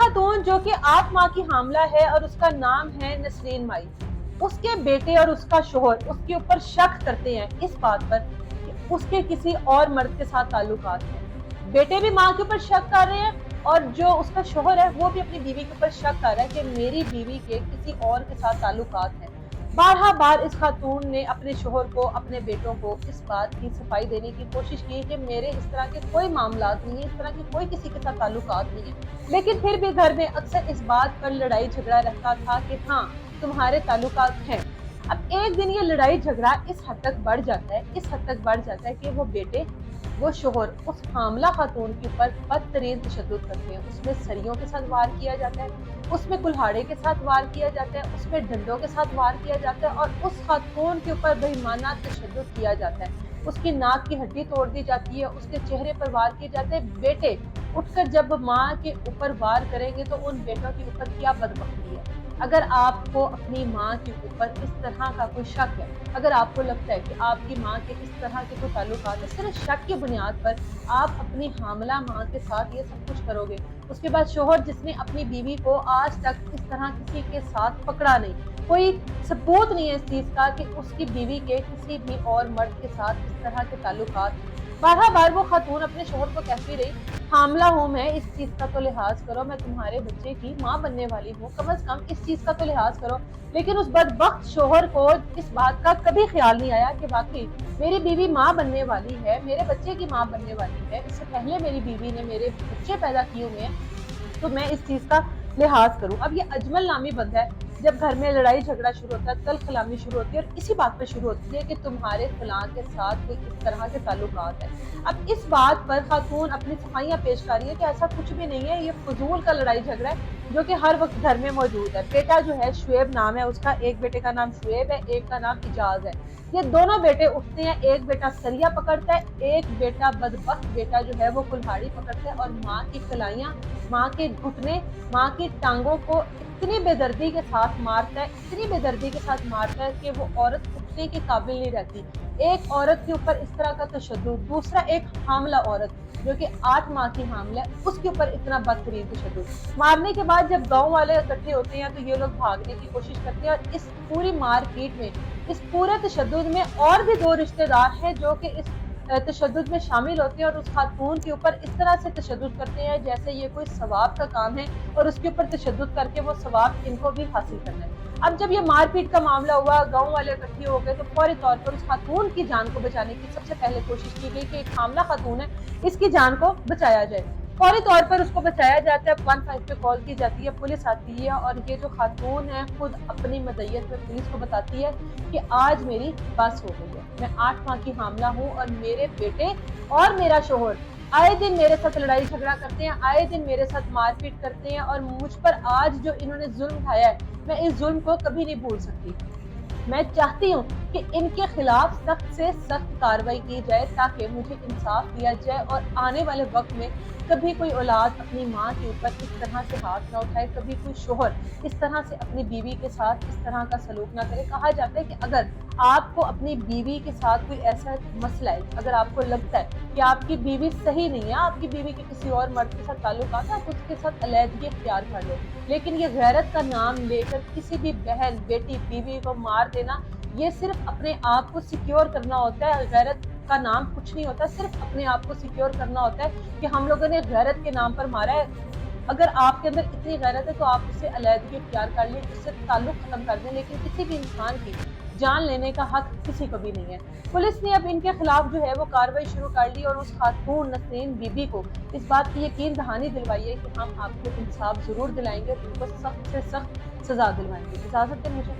خاتون جو کہ 8 ماہ کی حاملہ ہے اور اس کا نام ہے نسرین مائی، اس کے بیٹے اور اس کا شوہر اس کے اوپر شک کرتے ہیں اس بات پر کہ اس کے کسی اور مرد کے ساتھ تعلقات ہیں۔ بیٹے بھی ماں کے اوپر شک کر رہے ہیں اور جو اس کا شوہر ہے وہ بھی اپنی بیوی کے اوپر شک کر رہا ہے کہ میری بیوی کے کسی اور کے ساتھ تعلقات ہیں۔ بارہا بار اس خاتون نے اپنے شوہر کو، اپنے بیٹوں کو اس بات کی صفائی دینے کی کوشش کی کہ میرے اس طرح کے کوئی معاملات نہیں ہیں، اس طرح کے کوئی کسی کے ساتھ تعلقات نہیں ہیں، لیکن پھر بھی گھر میں اکثر اس بات پر لڑائی جھگڑا رہتا تھا کہ ہاں تمہارے تعلقات ہیں۔ اب ایک دن یہ لڑائی جھگڑا اس حد تک بڑھ جاتا ہے کہ وہ بیٹے، وہ شوہر اس حاملہ خاتون کے اوپر بدترین تشدد کرتے ہیں۔ اس میں سریوں کے ساتھ وار کیا جاتا ہے، اس میں کلہاڑے کے ساتھ وار کیا جاتا ہے، اس میں ڈنڈوں کے ساتھ وار کیا جاتا ہے اور اس خاتون کے اوپر بہیمانہ تشدد کیا جاتا ہے۔ اس کی ناک کی ہڈی توڑ دی جاتی ہے، اس کے چہرے پر وار کیے جاتے ہیں۔ بیٹے اٹھ کر جب ماں کے اوپر وار کریں گے تو ان بیٹوں کے اوپر کیا بدبختی ہے۔ اگر آپ کو اپنی ماں کے اوپر اس طرح کا کوئی شک ہے، اگر آپ کو لگتا ہے کہ آپ کی ماں کے اس طرح کے کوئی تعلقات ہیں، صرف شک کی بنیاد پر آپ اپنی حاملہ ماں کے ساتھ یہ سب کچھ کرو گے، اس کے بعد شوہر جس نے اپنی بیوی کو آج تک اس طرح کسی کے ساتھ پکڑا نہیں، کوئی ثبوت نہیں ہے اس چیز کا کہ اس کی بیوی کے کسی بھی اور مرد کے ساتھ اس طرح کے تعلقات، بارہ بار وہ خاتون اپنے شوہر کو کہتی رہی حاملہ ہوں میں، اس چیز کا تو لحاظ کرو، میں تمہارے بچے کی ماں بننے والی ہوں، کم از کم اس چیز کا تو لحاظ کرو۔ لیکن اس بدبخت شوہر کو اس بات کا کبھی خیال نہیں آیا کہ واقعی میری بیوی ماں بننے والی ہے، میرے بچے کی ماں بننے والی ہے، اس سے پہلے میری بیوی نے میرے بچے پیدا کیے ہوئے ہیں تو میں اس چیز کا لحاظ کروں۔ اب یہ اجمل نامی بندہ ہے، جب گھر میں لڑائی جھگڑا شروع ہوتا ہے، تلخ کلامی شروع ہوتی ہے اور اسی بات پہ شروع ہوتی ہے کہ تمہارے فلاں کے ساتھ کوئی اس طرح کے تعلقات ہیں۔ اب اس بات پر خاتون اپنی صفائیاں پیش کر رہی ہے کہ ایسا کچھ بھی نہیں ہے، یہ فضول کا لڑائی جھگڑا ہے جو کہ ہر وقت گھر میں موجود ہے۔ بیٹا جو ہے شعیب نام ہے اس کا، ایک بیٹے کا نام شعیب ہے، ایک کا نام اجاز ہے۔ یہ دونوں بیٹے اٹھتے ہیں، ایک بیٹا سریا پکڑتا ہے، ایک بیٹا بدبخت بیٹا جو ہے وہ کلہاڑی پکڑتا ہے اور ماں کی کلائیاں، ماں کے گھٹنے، ماں کی ٹانگوں کو اتنی بے دردی کے ساتھ مارتا ہے، اتنی بے دردی کے ساتھ مارتا ہے کہ وہ عورت اٹھنے کے قابل نہیں رہتی۔ ایک عورت کے اوپر اس طرح کا تشدد، دوسرا ایک حاملہ عورت جو کہ 8 ماہ کی حاملہ ہے اس کے اوپر اتنا بدترین تشدد۔ مارنے کے بعد جب گاؤں والے اکٹھے ہوتے ہیں تو یہ لوگ بھاگنے کی کوشش کرتے ہیں اور اس پوری مار پیٹ میں، اس پورے تشدد میں اور بھی 2 رشتہ دار ہیں جو کہ اس تشدد میں شامل ہوتے ہیں اور اس خاتون کے اوپر اس طرح سے تشدد کرتے ہیں جیسے یہ کوئی ثواب کا کام ہے اور اس کے اوپر تشدد کر کے وہ ثواب ان کو بھی حاصل کرنا ہے۔ اب جب یہ مار پیٹ کا معاملہ ہوا، گاؤں والے اکٹھے ہو گئے تو فوری طور پر اس خاتون کی جان کو بچانے کی سب سے پہلے کوشش کی گئی کہ ایک حاملہ خاتون ہے، اس کی جان کو بچایا جائے۔ فوری طور پر اس کو بچایا جاتا ہے، 15 پہ کال کی جاتی ہے، پولیس آتی ہے اور یہ جو خاتون ہے خود اپنی مدعیت میں پولیس کو بتاتی ہے کہ آج میری بس ہو گئی ہے، میں 8 ماہ کی حاملہ ہوں اور میرے بیٹے اور میرا شوہر آئے دن میرے ساتھ لڑائی جھگڑا کرتے ہیں، آئے دن میرے ساتھ مار پیٹ کرتے ہیں اور مجھ پر آج جو انہوں نے ظلم ڈھایا ہے میں اس ظلم کو کبھی نہیں بھول سکتی۔ میں چاہتی ہوں کہ ان کے خلاف سخت سے سخت کارروائی کی جائے تاکہ مجھے انصاف دیا جائے اور آنے والے وقت میں کبھی کوئی اولاد اپنی ماں کے اوپر اس طرح سے ہاتھ نہ اٹھائے، کبھی کوئی شوہر اس طرح سے اپنی بیوی کے ساتھ اس طرح کا سلوک نہ کرے۔ کہا جاتا ہے کہ اگر آپ کو اپنی بیوی کے ساتھ کوئی ایسا مسئلہ ہے، اگر آپ کو لگتا ہے کہ آپ کی بیوی صحیح نہیں ہے، آپ کی بیوی کے کسی اور مرد کے ساتھ تعلقات ہیں، آپ اس کے ساتھ علیحدگی اختیار کر لو، لیکن یہ غیرت کا نام لے کر کسی بھی بہن، بیٹی، بیوی کو مار دینا، یہ صرف اپنے آپ کو سیکیور کرنا ہوتا ہے۔ غیرت کا نام کچھ نہیں ہوتا، صرف اپنے آپ کو سیکیور کرنا ہوتا ہے کہ ہم لوگوں نے غیرت کے نام پر مارا ہے۔ اگر آپ کے اندر اتنی غیرت ہے تو آپ اس سے علیحدگی اختیار کر لیں، اس سے تعلق ختم کر دیں، لیکن کسی بھی انسان کی جان لینے کا حق کسی کو بھی نہیں ہے۔ پولیس نے اب ان کے خلاف جو ہے وہ کارروائی شروع کر لی اور اس خاتون نسرین بی بی کو اس بات کی یقین دہانی دلوائی ہے کہ ہم آپ کو انصاف ضرور دلائیں گے، ان کو سخت سے سخت سزا دلوائیں گے۔ اجازت دیں مجھے۔